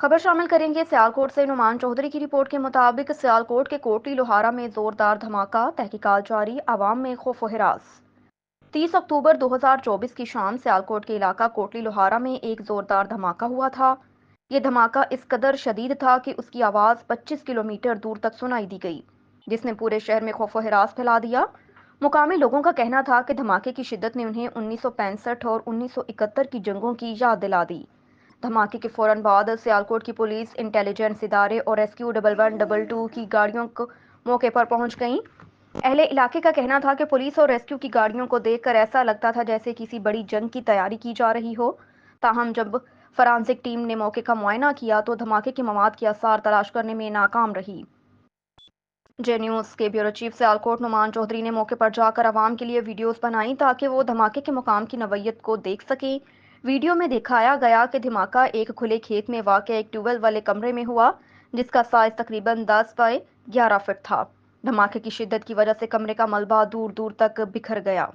खबर शामिल करेंगे सियालकोट से। नुमान चौधरी की रिपोर्ट के मुताबिक सियालकोट के कोटली लोहारा में जोरदार धमाका, तहकीकात जारी, आवाम में खौफ व हिरास। 30 अक्टूबर 2024 की शाम सियालकोट के इलाका कोटली लोहारा में एक जोरदार धमाका हुआ था। ये धमाका इस कदर शदीद था कि उसकी आवाज़ 25 किलोमीटर दूर तक सुनाई दी गई, जिसने पूरे शहर में खौफ व हिरास फैला दिया। मुकामी लोगों का कहना था कि धमाके की शिद्दत ने उन्हें 1965 और 1971 की जंगों की याद दिला दी। धमाके के फौरन बाद सियालकोट की पुलिस, इंटेलिजेंस इदारे और रेस्क्यू 1112 की गाड़ियों को मौके पर पहुंच गईं। अहले इलाके का कहना था कि पुलिस और रेस्क्यू की गाड़ियों को देखकर ऐसा लगता था जैसे किसी बड़ी जंग की तैयारी की जा रही हो। ताहम जब फॉरेंसिक टीम ने मौके का मुआयना किया तो धमाके के मवाद के आसार तलाश करने में नाकाम रही। जे न्यूज़ के ब्यूरो चीफ सियालकोट नुमान चौधरी ने मौके पर जाकर आवाम के लिए वीडियोस बनाई ताकि वो धमाके के मुकाम की नवैयत को देख सकें। वीडियो में दिखाया गया कि धमाका एक खुले खेत में वाक़ एक ट्यूबवेल वाले कमरे में हुआ, जिसका साइज तकरीबन 10 बाय 11 फीट था। धमाके की शिद्दत की वजह से कमरे का मलबा दूर दूर तक बिखर गया।